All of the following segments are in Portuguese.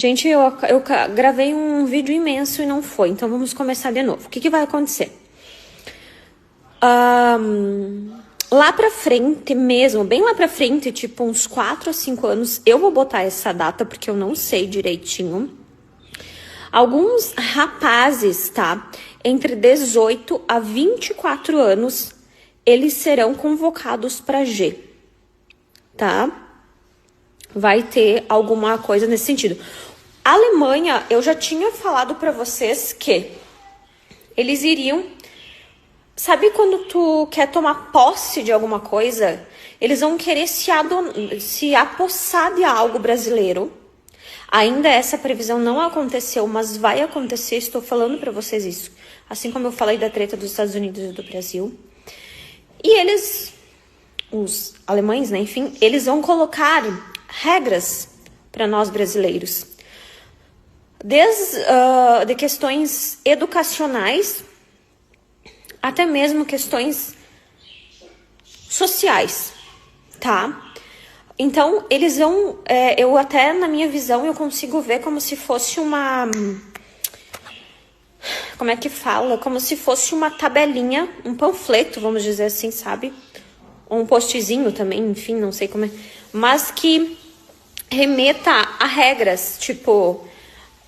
Gente, eu gravei um vídeo imenso e não foi, então vamos começar de novo. O que vai acontecer? Lá pra frente mesmo, bem lá pra frente, tipo uns 4 a 5 anos, eu vou botar essa data porque eu não sei direitinho. Alguns rapazes, tá? Entre 18 a 24 anos, eles serão convocados pra G, tá? Vai ter alguma coisa nesse sentido. A Alemanha, eu já tinha falado pra vocês que eles iriam... Sabe quando tu quer tomar posse de alguma coisa? Eles vão querer se apossar de algo brasileiro. Ainda essa previsão não aconteceu, mas vai acontecer, estou falando pra vocês isso. Assim como eu falei da treta dos Estados Unidos e do Brasil. E eles, os alemães, né, enfim, eles vão colocar regras para nós brasileiros. Desde de questões educacionais até mesmo questões sociais, tá? Então, eles vão... eu até, na minha visão, eu consigo ver como se fosse uma... Como é que fala? Como se fosse uma tabelinha, um panfleto, vamos dizer assim, sabe? Ou um postzinho também, enfim, não sei como é. Mas que remeta a regras, tipo...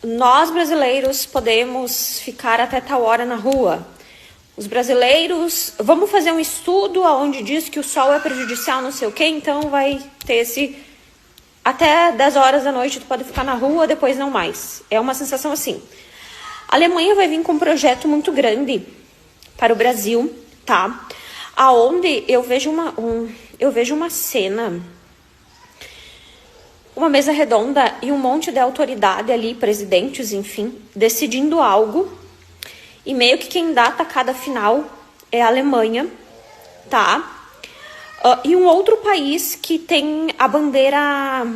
Nós, brasileiros, podemos ficar até tal hora na rua. Os brasileiros... Vamos fazer um estudo onde diz que o sol é prejudicial, não sei o quê, então vai ter esse... Até 10 horas da noite tu pode ficar na rua, depois não mais. É uma sensação assim. A Alemanha vai vir com um projeto muito grande para o Brasil, tá? Aonde eu vejo uma cena... Uma mesa redonda e um monte de autoridade ali, presidentes, enfim, decidindo algo. E meio que quem dá a tacada final é a Alemanha, tá? E um outro país que tem a bandeira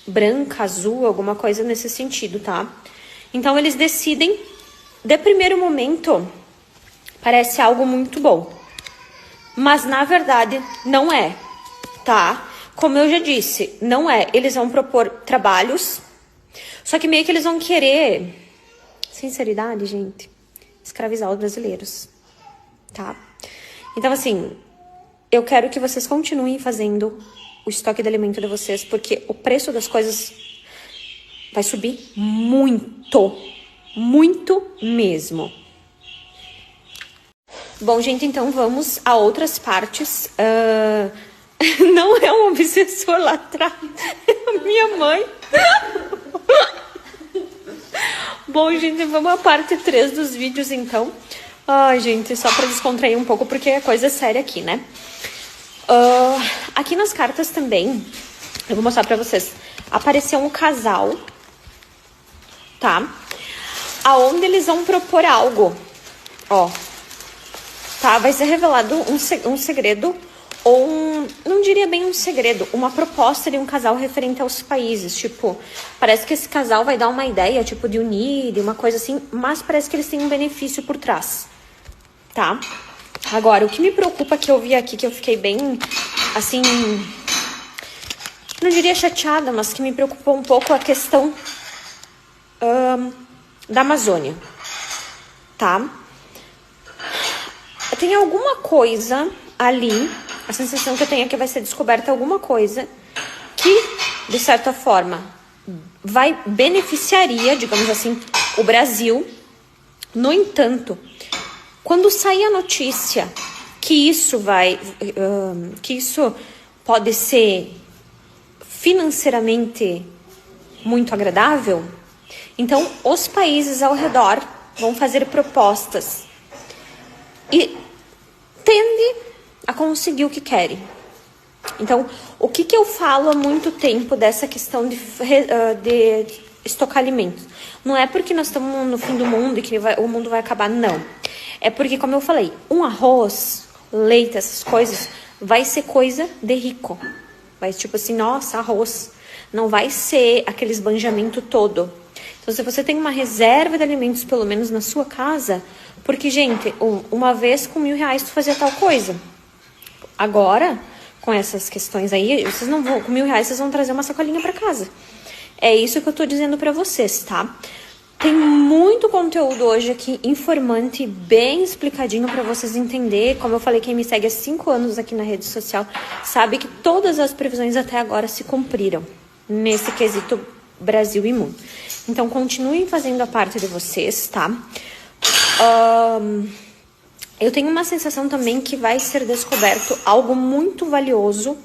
branca, azul, alguma coisa nesse sentido, tá? Então eles decidem, de primeiro momento, parece algo muito bom. Mas na verdade não é. Tá? Como eu já disse, não é. Eles vão propor trabalhos, só que meio que eles vão querer, sinceridade, gente, escravizar os brasileiros, tá? Então, assim, eu quero que vocês continuem fazendo o estoque de alimento de vocês, porque o preço das coisas vai subir muito, muito mesmo. Bom, gente, então vamos a outras partes. Não é um obsessor lá atrás, é a minha mãe. Bom, gente, vamos à parte 3 dos vídeos, então. Ai, gente, só pra descontrair um pouco, porque é coisa séria aqui, né? Aqui nas cartas também, eu vou mostrar pra vocês. Apareceu um casal, tá? Aonde eles vão propor algo. Ó, tá? Vai ser revelado um segredo... Ou não diria bem um segredo, uma proposta de um casal referente aos países. Tipo, parece que esse casal vai dar uma ideia, tipo, de unir, de uma coisa assim, mas parece que eles têm um benefício por trás, tá? Agora, o que me preocupa que eu vi aqui, que eu fiquei bem, assim, não diria chateada, mas que me preocupou um pouco a questão da Amazônia, tá? Tem alguma coisa ali... A sensação que eu tenho é que vai ser descoberta alguma coisa que, de certa forma, beneficiaria, digamos assim, o Brasil. No entanto, quando sair a notícia que isso pode ser financeiramente muito agradável, então os países ao redor vão fazer propostas e tende a conseguir o que querem. Então, o que eu falo há muito tempo dessa questão de estocar alimentos? Não é porque nós estamos no fim do mundo e que o mundo vai acabar, não. É porque, como eu falei, um arroz, leite, essas coisas, vai ser coisa de rico. Vai tipo assim, nossa, arroz. Não vai ser aquele esbanjamento todo. Então, se você tem uma reserva de alimentos, pelo menos na sua casa, porque, gente, uma vez com R$1.000 tu fazia tal coisa. Agora, com essas questões aí, vocês não vão, com R$1.000 vocês vão trazer uma sacolinha para casa. É isso que eu tô dizendo para vocês, tá? Tem muito conteúdo hoje aqui, informante, bem explicadinho para vocês entenderem. Como eu falei, quem me segue há 5 anos aqui na rede social sabe que todas as previsões até agora se cumpriram nesse quesito Brasil Imuno. Então, continuem fazendo a parte de vocês, tá? Eu tenho uma sensação também que vai ser descoberto algo muito valioso.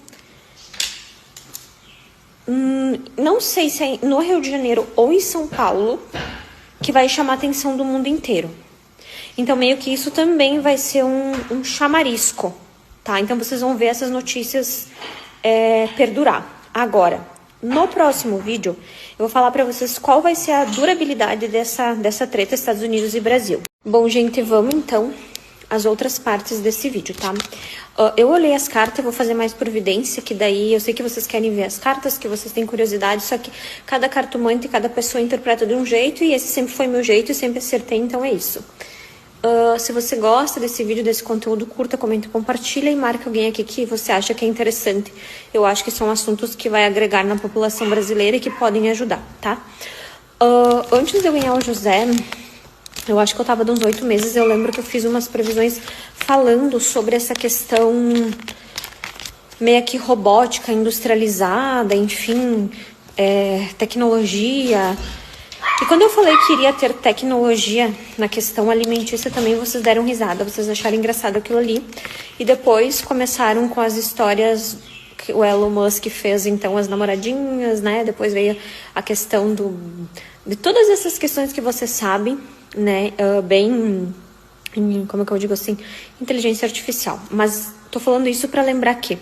Não sei se é no Rio de Janeiro ou em São Paulo, que vai chamar a atenção do mundo inteiro. Então, meio que isso também vai ser um chamarisco, tá? Então, vocês vão ver essas notícias perdurar. Agora, no próximo vídeo, eu vou falar pra vocês qual vai ser a durabilidade dessa treta Estados Unidos e Brasil. Bom, gente, vamos então às outras partes desse vídeo, tá? Eu olhei as cartas, eu vou fazer mais providência, que daí eu sei que vocês querem ver as cartas, que vocês têm curiosidade, só que cada cartomante, cada pessoa interpreta de um jeito, e esse sempre foi meu jeito e sempre acertei, então é isso. Se você gosta desse vídeo, desse conteúdo, curta, comenta, compartilha e marca alguém aqui que você acha que é interessante. Eu acho que são assuntos que vai agregar na população brasileira e que podem ajudar, tá? Antes de eu ganhar o José, eu acho que eu tava de uns 8 meses, eu lembro que eu fiz umas previsões falando sobre essa questão meio que robótica, industrializada, enfim, tecnologia. E quando eu falei que iria ter tecnologia na questão alimentícia também, vocês deram risada, vocês acharam engraçado aquilo ali. E depois começaram com as histórias que o Elon Musk fez, então, as namoradinhas, né? Depois veio a questão de todas essas questões que vocês sabem, né? Como é que eu digo assim? Inteligência artificial. Mas tô falando isso para lembrar que,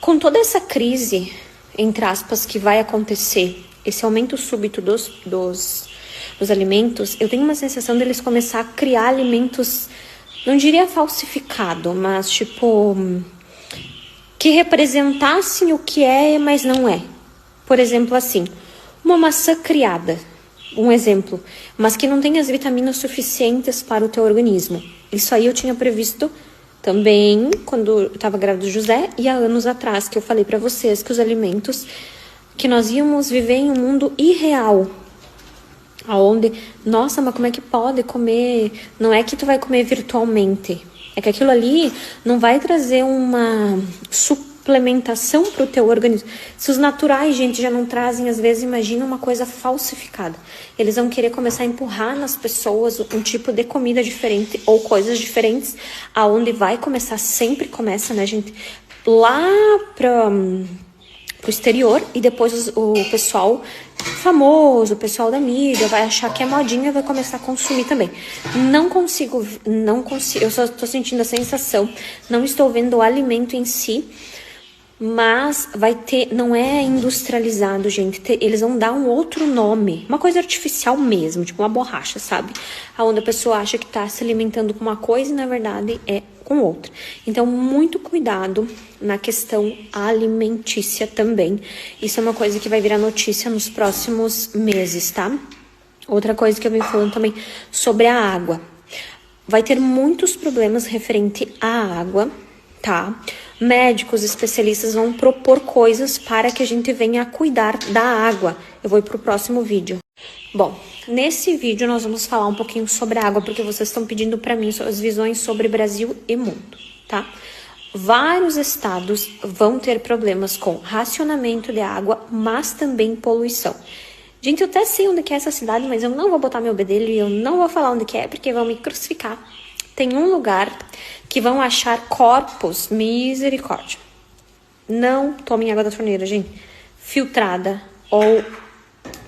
com toda essa crise, entre aspas, que vai acontecer, esse aumento súbito dos alimentos, eu tenho uma sensação deles começar a criar alimentos, não diria falsificado, mas tipo, que representassem o que é, mas não é. Por exemplo, assim, uma maçã criada, um exemplo, mas que não tem as vitaminas suficientes para o teu organismo. Isso aí eu tinha previsto também quando eu estava grávida do José e há anos atrás, que eu falei para vocês que os alimentos, que nós íamos viver em um mundo irreal, aonde, nossa, mas como é que pode comer? Não é que tu vai comer virtualmente, é que aquilo ali não vai trazer uma suplementação pro teu organismo. Se os naturais, gente, já não trazem, às vezes, imagina uma coisa falsificada. Eles vão querer começar a empurrar nas pessoas um tipo de comida diferente ou coisas diferentes, aonde vai começar, sempre começa, né, gente, lá pro exterior, e depois o pessoal famoso, o pessoal da mídia vai achar que é modinha e vai começar a consumir também. Não consigo, eu só tô sentindo a sensação, não estou vendo o alimento em si, mas vai ter, não é industrializado, gente, eles vão dar um outro nome, uma coisa artificial mesmo, tipo uma borracha, sabe? Aonde a pessoa acha que tá se alimentando com uma coisa e na verdade é com outra. Então, muito cuidado na questão alimentícia também. Isso é uma coisa que vai virar notícia nos próximos meses, tá? Outra coisa que eu venho falando também sobre a água. Vai ter muitos problemas referente à água, tá? Médicos, especialistas vão propor coisas para que a gente venha a cuidar da água. Eu vou ir pro próximo vídeo. Bom, nesse vídeo nós vamos falar um pouquinho sobre a água, porque vocês estão pedindo para mim as visões sobre Brasil e mundo, tá? Vários estados vão ter problemas com racionamento de água, mas também poluição. Gente, eu até sei onde que é essa cidade, mas eu não vou botar meu bedelho e eu não vou falar onde que é, porque vão me crucificar. Tem um lugar que vão achar corpos, misericórdia. Não tomem água da torneira, gente. Filtrada ou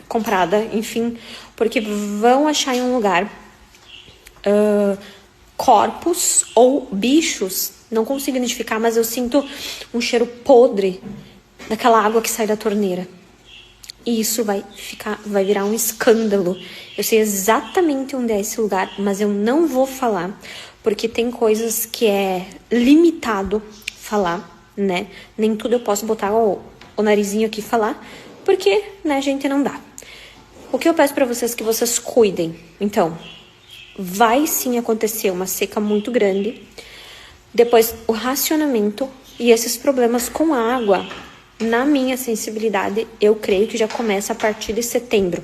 comprada, enfim, porque vão achar em um lugar corpos ou bichos, não consigo identificar, mas eu sinto um cheiro podre daquela água que sai da torneira. E isso vai virar um escândalo. Eu sei exatamente onde é esse lugar, mas eu não vou falar, porque tem coisas que é limitado falar, né? Nem tudo eu posso botar o narizinho aqui e falar, porque, né, gente, não dá. O que eu peço pra vocês é que vocês cuidem. Então, vai sim acontecer uma seca muito grande. Depois, o racionamento E esses problemas com água, na minha sensibilidade, eu creio que já começa a partir de setembro.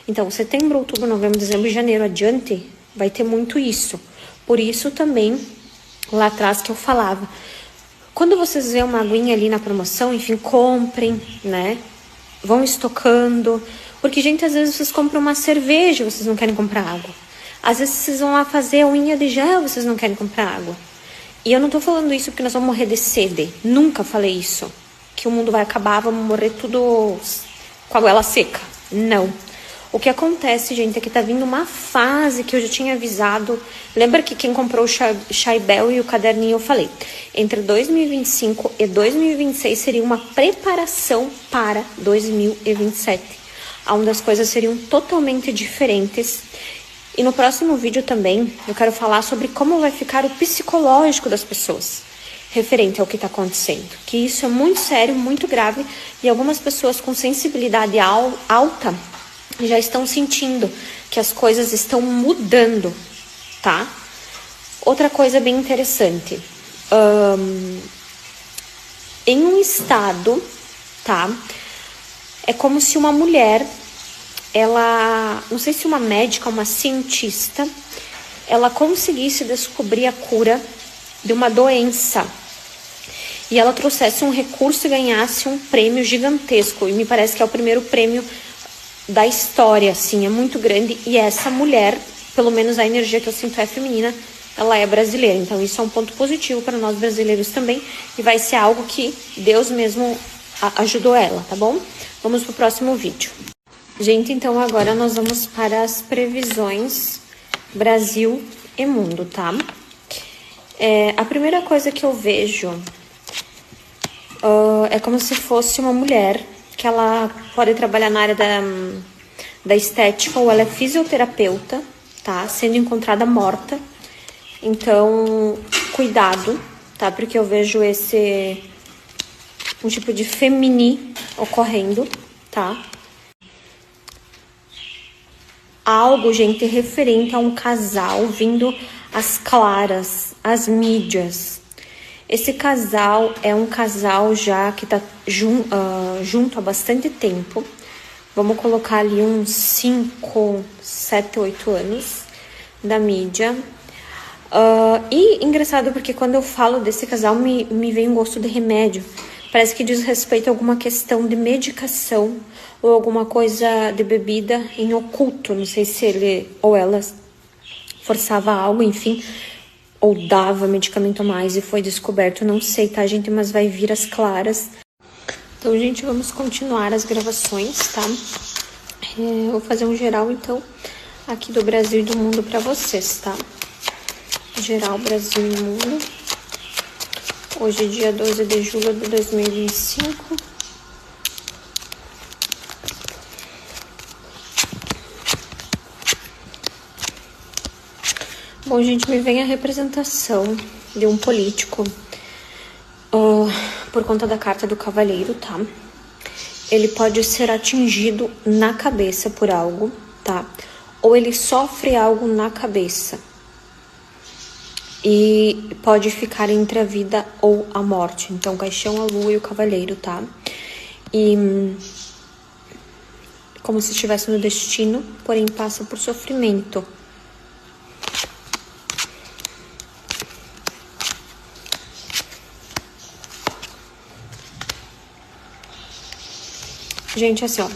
Então, setembro, outubro, novembro, dezembro e janeiro adiante, vai ter muito isso. Por isso também, lá atrás que eu falava, quando vocês veem uma aguinha ali na promoção, enfim, comprem, né? Vão estocando. Porque, gente, às vezes vocês compram uma cerveja, vocês não querem comprar água. Às vezes vocês vão lá fazer a unha de gel, vocês não querem comprar água. E eu não tô falando isso porque nós vamos morrer de sede. Nunca falei isso. Que o mundo vai acabar, vamos morrer tudo com a goela seca. Não. O que acontece, gente, é que tá vindo uma fase que eu já tinha avisado. Lembra que quem comprou o Chaibel e o caderninho eu falei? Entre 2025 e 2026 seria uma preparação para 2027. Onde as coisas seriam totalmente diferentes. E no próximo vídeo também eu quero falar sobre como vai ficar o psicológico das pessoas referente ao que está acontecendo. Que isso é muito sério, muito grave e algumas pessoas com sensibilidade alta já estão sentindo que as coisas estão mudando, tá? Outra coisa bem interessante. Em um estado, tá? É como se uma mulher, ela, não sei se uma médica, uma cientista, ela conseguisse descobrir a cura de uma doença e ela trouxesse um recurso e ganhasse um prêmio gigantesco. E me parece que é o primeiro prêmio da história, assim, é muito grande. E essa mulher, pelo menos a energia que eu sinto é feminina, ela é brasileira. Então isso é um ponto positivo para nós brasileiros também. E vai ser algo que Deus mesmo ajudou ela, tá bom? Vamos pro próximo vídeo. Gente, então agora nós vamos para as previsões Brasil e mundo, tá? A primeira coisa que eu vejo é como se fosse uma mulher que ela pode trabalhar na área da estética ou ela é fisioterapeuta, tá? Sendo encontrada morta. Então, cuidado, tá? Porque eu vejo um tipo de femini ocorrendo, tá? Algo, gente, referente a um casal vindo às claras, às mídias. Esse casal é um casal já que tá junto há bastante tempo. Vamos colocar ali uns 5, 7, 8 anos da mídia. E engraçado porque quando eu falo desse casal me vem um gosto de remédio. Parece que diz respeito a alguma questão de medicação ou alguma coisa de bebida em oculto. Não sei se ele ou ela forçava algo, enfim, ou dava medicamento a mais e foi descoberto. Não sei, tá, gente? Mas vai vir às claras. Então, gente, vamos continuar as gravações, tá? Vou fazer um geral, então, aqui do Brasil e do mundo pra vocês, tá? Geral, Brasil e mundo. Hoje é dia 12 de julho de 2025. Bom, gente, me vem a representação de um político por conta da carta do cavaleiro, tá? Ele pode ser atingido na cabeça por algo, tá? Ou ele sofre algo na cabeça. E pode ficar entre a vida ou a morte. Então, o caixão, a lua e o cavaleiro, tá? E como se estivesse no destino, porém passa por sofrimento. Gente, assim, ó,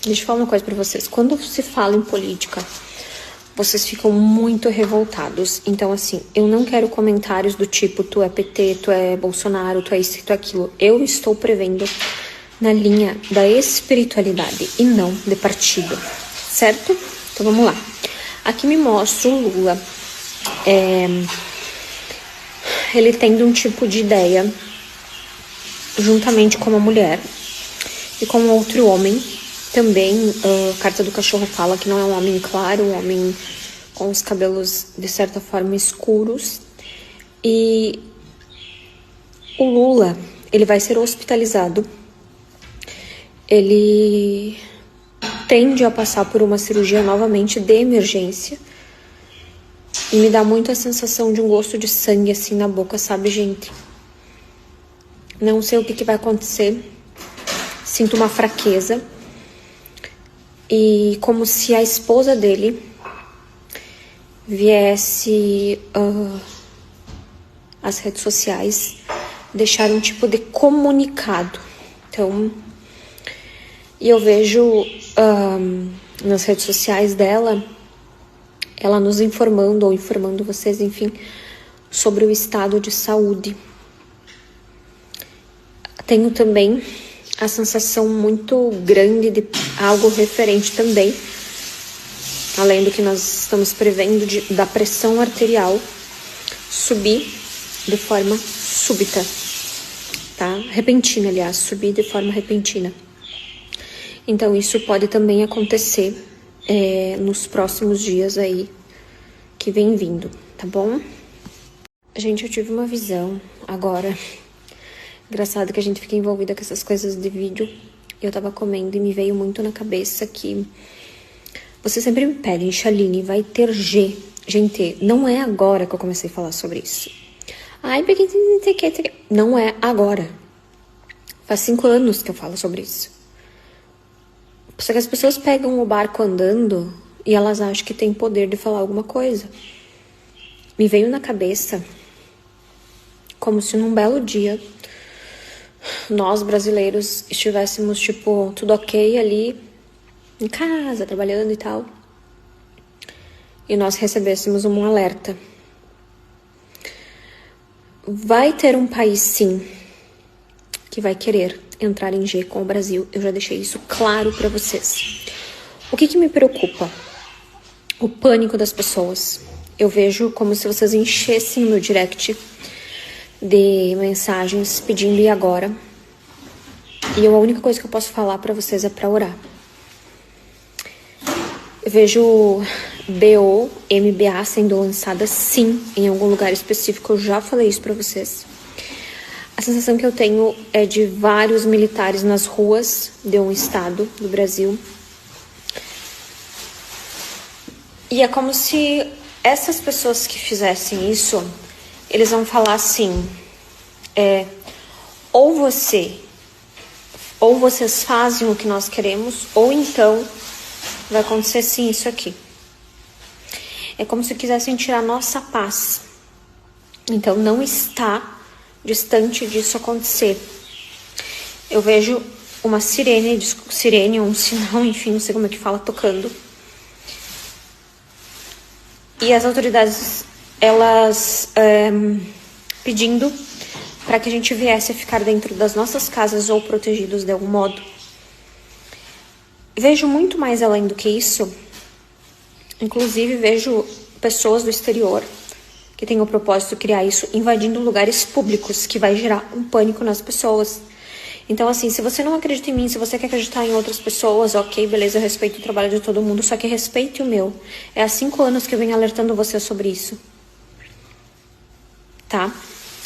deixa eu falar uma coisa pra vocês. Quando se fala em política, vocês ficam muito revoltados. Então, assim, eu não quero comentários do tipo, tu é PT, tu é Bolsonaro, tu é isso, tu é aquilo. Eu estou prevendo na linha da espiritualidade e não de partido, certo? Então, vamos lá. Aqui me mostra o Lula, ele tendo um tipo de ideia, juntamente com uma mulher e com outro homem. Também, a carta do cachorro fala que não é um homem claro, um homem com os cabelos, de certa forma, escuros. E o Lula, ele vai ser hospitalizado. Ele tende a passar por uma cirurgia novamente de emergência. E me dá muito a sensação de um gosto de sangue assim na boca, sabe, gente? Não sei o que vai acontecer. Sinto uma fraqueza. E como se a esposa dele viesse às redes sociais deixar um tipo de comunicado. Então, e eu vejo nas redes sociais dela, ela nos informando ou informando vocês, enfim, sobre o estado de saúde. Tenho também a sensação muito grande de algo referente também, além do que nós estamos prevendo, da pressão arterial subir de forma súbita, tá? Repentina, aliás, subir de forma repentina. Então isso pode também acontecer nos próximos dias aí que vem vindo, tá bom? Gente, eu tive uma visão agora. Engraçado que a gente fica envolvida com essas coisas de vídeo. Eu tava comendo e me veio muito na cabeça que vocês sempre me pedem, Chaline, vai ter G. Gente, não é agora que eu comecei a falar sobre isso. Ai, porque não é agora. Faz 5 anos que eu falo sobre isso. Só que as pessoas pegam o barco andando e elas acham que tem poder de falar alguma coisa. Me veio na cabeça como se num belo dia nós brasileiros estivéssemos, tipo, tudo ok ali em casa, trabalhando e tal, e nós recebêssemos um alerta. Vai ter um país, sim, que vai querer entrar em G com o Brasil. Eu já deixei isso claro pra vocês. O que me preocupa? O pânico das pessoas. Eu vejo como se vocês enchessem o meu direct de mensagens pedindo e agora. E a única coisa que eu posso falar pra vocês é pra orar. Eu vejo BO, MBA sendo lançada sim em algum lugar específico. Eu já falei isso pra vocês. A sensação que eu tenho é de vários militares nas ruas de um estado do Brasil. E é como se essas pessoas que fizessem isso, eles vão falar assim, ou vocês fazem o que nós queremos, ou então vai acontecer sim isso aqui. É como se quisessem tirar nossa paz. Então não está distante disso acontecer. Eu vejo uma sirene, um sinal, enfim, não sei como é que fala, tocando. E as autoridades, elas pedindo para que a gente viesse a ficar dentro das nossas casas ou protegidos de algum modo. Vejo muito mais além do que isso. Inclusive vejo pessoas do exterior que têm o propósito de criar isso, invadindo lugares públicos, que vai gerar um pânico nas pessoas. Então, assim, se você não acredita em mim, se você quer acreditar em outras pessoas, ok, beleza, eu respeito o trabalho de todo mundo, só que respeite o meu. É há 5 anos que eu venho alertando você sobre isso. Tá?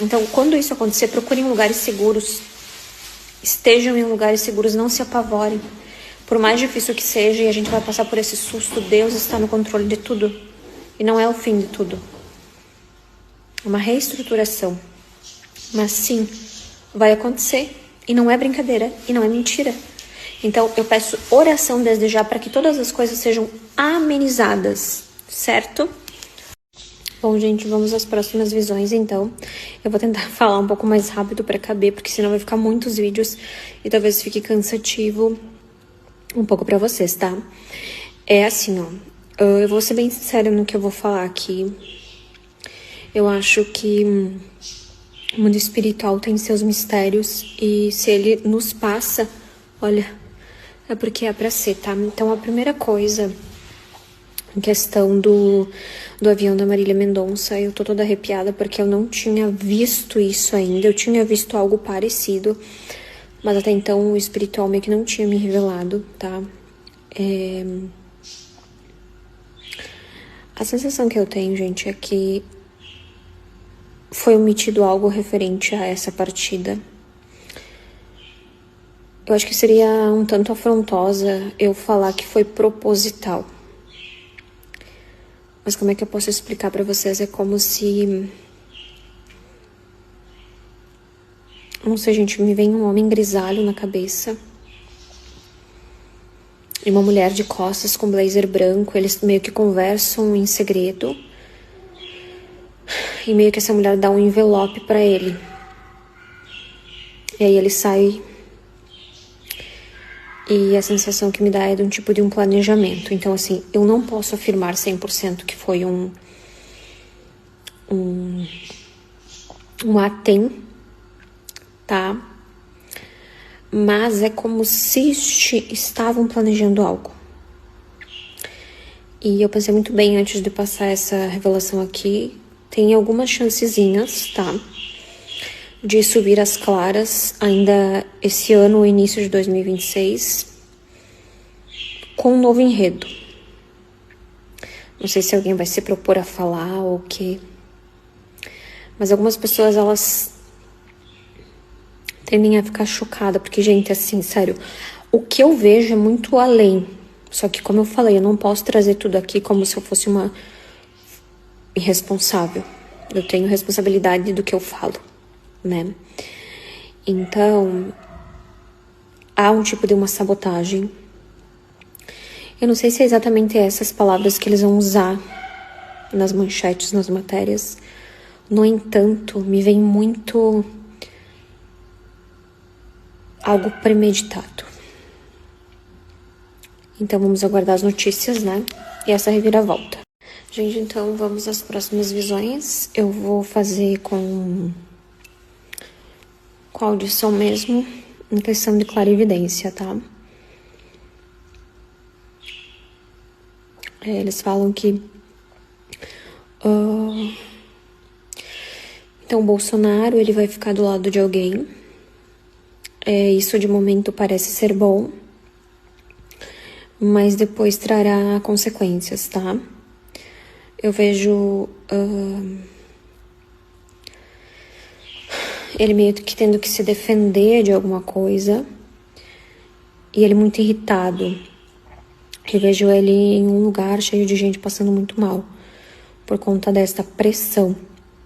Então, quando isso acontecer, procurem lugares seguros. Estejam em lugares seguros, não se apavorem. Por mais difícil que seja, e a gente vai passar por esse susto, Deus está no controle de tudo. E não é o fim de tudo. É uma reestruturação. Mas sim, vai acontecer. E não é brincadeira, e não é mentira. Então, eu peço oração desde já para que todas as coisas sejam amenizadas, certo? Bom, gente, vamos às próximas visões, então. Eu vou tentar falar um pouco mais rápido para caber, porque senão vai ficar muitos vídeos e talvez fique cansativo um pouco para vocês, tá? É assim, ó. Eu vou ser bem sincera no que eu vou falar aqui. Eu acho que o mundo espiritual tem seus mistérios e se ele nos passa, olha, é porque é pra ser, tá? Então a primeira coisa, em questão do avião da Marília Mendonça, eu tô toda arrepiada porque eu não tinha visto isso ainda, eu tinha visto algo parecido, mas até então o espiritual meio que não tinha me revelado, tá? A sensação que eu tenho, gente, é que foi omitido algo referente a essa partida. Eu acho que seria um tanto afrontosa eu falar que foi proposital. Mas como é que eu posso explicar pra vocês? É como se Não sei, gente, me vem um homem grisalho na cabeça. E uma mulher de costas com blazer branco. Eles meio que conversam em segredo. E meio que essa mulher dá um envelope pra ele. E aí ele sai. E a sensação que me dá é de um tipo de um planejamento. Então, assim, eu não posso afirmar 100% que foi um atem, tá? Mas é como se estavam planejando algo. E eu pensei muito bem antes de passar essa revelação aqui. Tem algumas chancezinhas, tá? De subir às claras ainda esse ano, o início de 2026, com um novo enredo. Não sei se alguém vai se propor a falar ou o quê. Mas algumas pessoas, elas tendem a ficar chocadas, porque, gente, assim, sério, o que eu vejo é muito além. Só que, como eu falei, eu não posso trazer tudo aqui como se eu fosse uma irresponsável. Eu tenho responsabilidade do que eu falo, né? Então, há um tipo de uma sabotagem. Eu não sei se é exatamente essas palavras que eles vão usar nas manchetes, nas matérias. No entanto, me vem muito algo premeditado. Então vamos aguardar as notícias, né? E essa reviravolta. Gente, então vamos às próximas visões. Eu vou fazer com audição mesmo, em questão de clarividência, tá? Eles falam que então o Bolsonaro, ele vai ficar do lado de alguém. Isso de momento parece ser bom, mas depois trará consequências, tá? Eu vejo ele meio que tendo que se defender de alguma coisa, e ele muito irritado. Eu vejo ele em um lugar cheio de gente passando muito mal por conta desta pressão,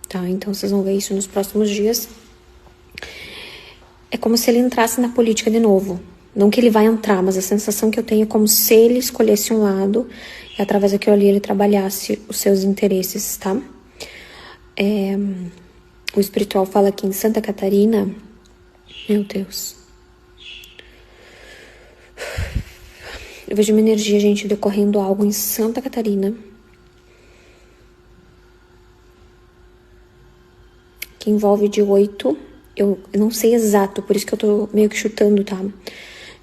tá? Então vocês vão ver isso nos próximos dias. É como se ele entrasse na política de novo. Não que ele vai entrar, mas a sensação que eu tenho é como se ele escolhesse um lado e através daquilo ali ele trabalhasse os seus interesses, tá? O espiritual fala que em Santa Catarina, meu Deus, eu vejo uma energia, gente, decorrendo algo em Santa Catarina que envolve de 8, eu não sei exato, por isso que eu tô meio que chutando, tá?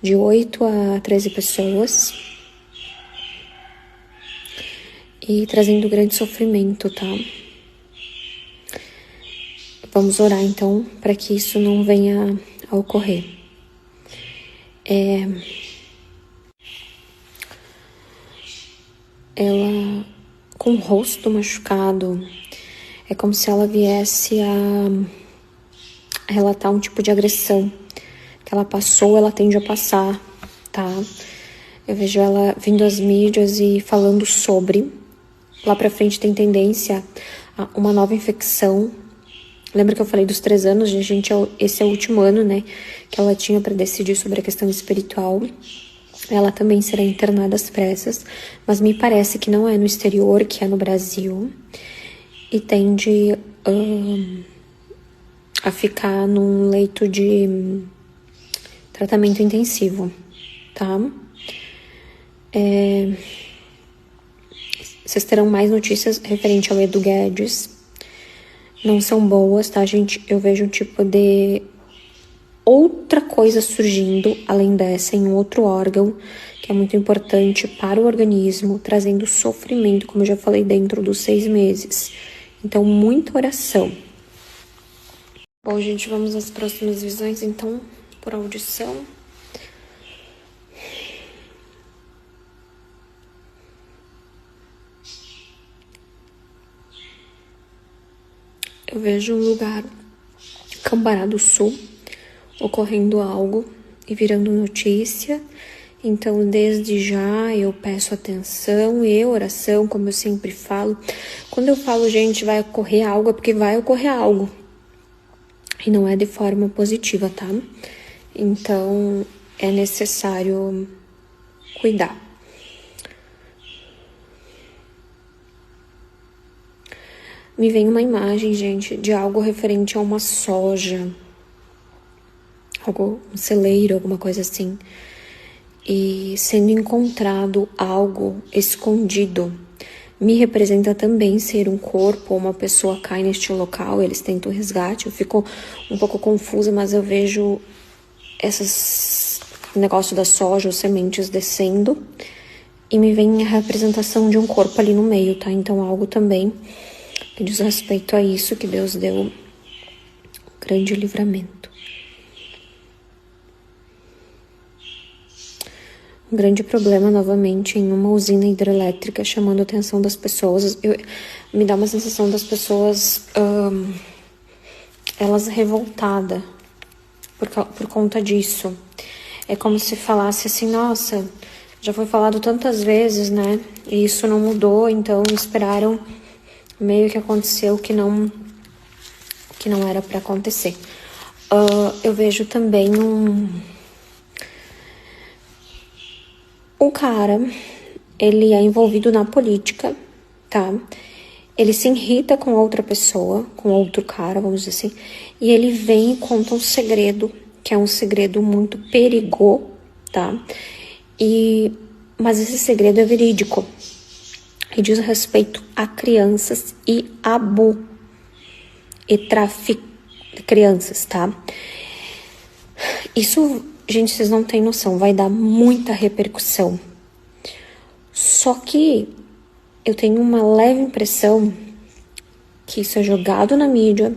De 8 a 13 pessoas e trazendo grande sofrimento, tá? Vamos orar, então, para que isso não venha a ocorrer. Ela, com o rosto machucado, é como se ela viesse a relatar um tipo de agressão que ela passou, ela tende a passar, tá? Eu vejo ela vindo às mídias e falando sobre. Lá pra frente tem tendência a uma nova infecção. Lembra que eu falei dos 3 anos? Gente, esse é o último ano, né? Que ela tinha pra decidir sobre a questão espiritual. Ela também será internada às pressas, mas me parece que não é no exterior, que é no Brasil. E tende a ficar num leito de tratamento intensivo, tá? Vocês terão mais notícias referente ao Edu Guedes. Não são boas, tá, gente? Eu vejo um tipo de outra coisa surgindo, além dessa, em um outro órgão, que é muito importante para o organismo, trazendo sofrimento, como eu já falei, dentro dos 6 meses. Então, muita oração. Bom, gente, vamos às próximas visões, então, por audição. Eu vejo um lugar, Cambará do Sul, ocorrendo algo e virando notícia. Então, desde já, eu peço atenção e oração, como eu sempre falo. Quando eu falo, gente, vai ocorrer algo, é porque vai ocorrer algo. E não é de forma positiva, tá? Então, é necessário cuidar. Me vem uma imagem, gente, de algo referente a uma soja, um celeiro, alguma coisa assim. E sendo encontrado algo escondido. Me representa também ser um corpo ou uma pessoa cai neste local, eles tentam o resgate. Eu fico um pouco confusa, mas eu vejo esses negócio da soja, os sementes descendo. E me vem a representação de um corpo ali no meio, tá? Então algo também que diz respeito a isso, que Deus deu um grande livramento. Um grande problema, novamente, em uma usina hidrelétrica, chamando a atenção das pessoas. Me dá uma sensação das pessoas, elas revoltadas por conta disso. É como se falasse assim, nossa, já foi falado tantas vezes, né? E isso não mudou, então esperaram meio que aconteceu o que não era para acontecer. Eu vejo também um cara, ele é envolvido na política, tá? Ele se irrita com outra pessoa, com outro cara, vamos dizer assim, e ele vem e conta um segredo, que é um segredo muito perigoso, tá? Mas esse segredo é verídico. E diz respeito a crianças e abuso e tráfico de crianças, tá? Isso, gente, vocês não têm noção, vai dar muita repercussão. Só que eu tenho uma leve impressão que isso é jogado na mídia,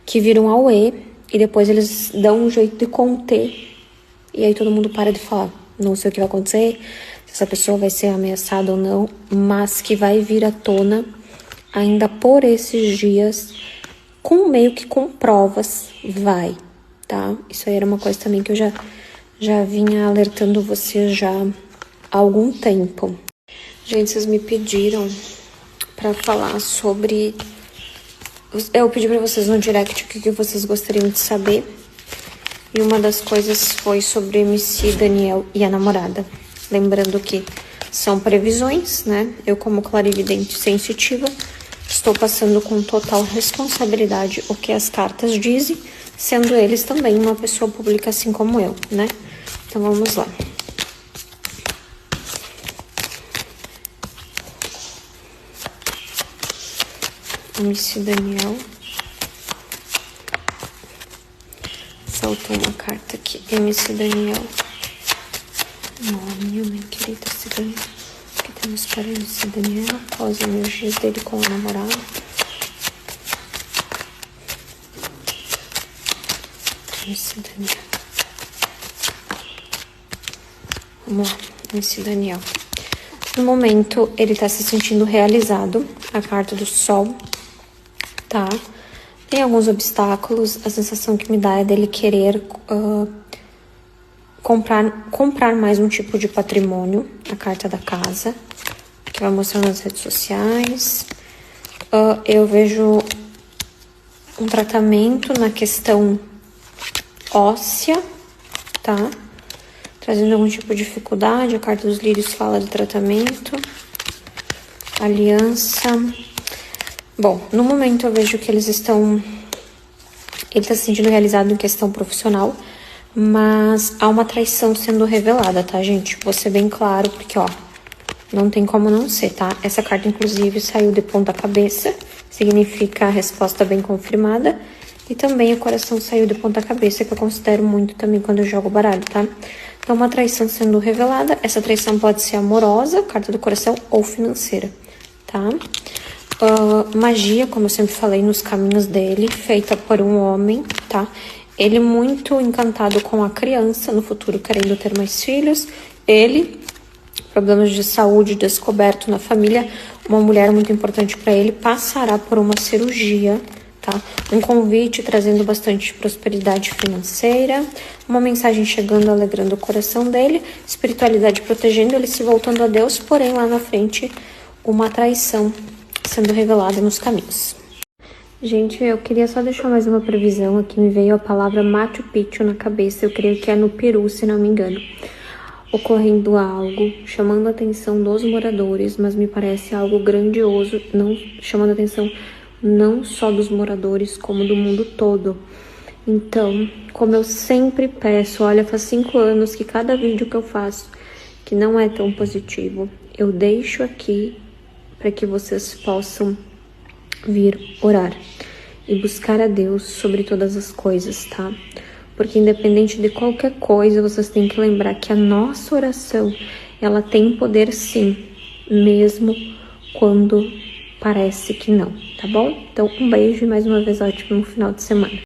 que vira um auê, e depois eles dão um jeito de conter, e aí todo mundo para de falar. Não sei o que vai acontecer, se essa pessoa vai ser ameaçada ou não, mas que vai vir à tona ainda por esses dias, meio que com provas, vai, tá? Isso aí era uma coisa também que eu já vinha alertando vocês já há algum tempo. Gente, vocês me pediram pra falar sobre... Eu pedi pra vocês no direct o que vocês gostariam de saber. E uma das coisas foi sobre MC Daniel e a namorada. Lembrando que são previsões, né? Eu, como clarividente sensitiva, estou passando com total responsabilidade o que as cartas dizem, sendo eles também uma pessoa pública assim como eu, né? Então vamos lá. MC Daniel. Saltou uma carta aqui. MC Daniel. Nome, minha querida Cidadania. O que temos para MC Daniel? Quais as energias dele com a namorada? MC Daniel. Vamos lá, MC Daniel. No momento, ele tá se sentindo realizado. A carta do Sol. Tá? Tem alguns obstáculos. A sensação que me dá é dele querer comprar mais um tipo de patrimônio. A carta da casa, que vai mostrar nas redes sociais. Eu vejo um tratamento na questão óssea, tá? Trazendo algum tipo de dificuldade. A carta dos lírios fala de tratamento. Aliança. Bom, no momento eu vejo que ele está se sentindo realizado em questão profissional, mas há uma traição sendo revelada, tá, gente? Vou ser bem claro, porque, ó, não tem como não ser, tá? Essa carta, inclusive, saiu de ponta cabeça, significa a resposta bem confirmada, e também o coração saiu de ponta cabeça, que eu considero muito também quando eu jogo baralho, tá? Então, uma traição sendo revelada, essa traição pode ser amorosa, carta do coração, ou financeira, tá? Magia, como eu sempre falei, nos caminhos dele, feita por um homem, tá? Ele muito encantado com a criança, no futuro querendo ter mais filhos. Ele, problemas de saúde descoberto na família, uma mulher muito importante para ele, passará por uma cirurgia, tá? Um convite trazendo bastante prosperidade financeira, uma mensagem chegando, alegrando o coração dele, espiritualidade protegendo ele, se voltando a Deus, porém lá na frente, uma traição sendo revelada nos caminhos. Gente, eu queria só deixar mais uma previsão aqui. Me veio a palavra Machu Picchu na cabeça. Eu creio que é no Peru, se não me engano. Ocorrendo algo, chamando a atenção dos moradores, mas me parece algo grandioso, não chamando a atenção não só dos moradores, como do mundo todo. Então, como eu sempre peço, olha, faz 5 anos que cada vídeo que eu faço, que não é tão positivo, eu deixo aqui para que vocês possam vir orar e buscar a Deus sobre todas as coisas, tá? Porque independente de qualquer coisa, vocês têm que lembrar que a nossa oração, ela tem poder sim, mesmo quando parece que não, tá bom? Então, um beijo e mais uma vez ótimo final de semana.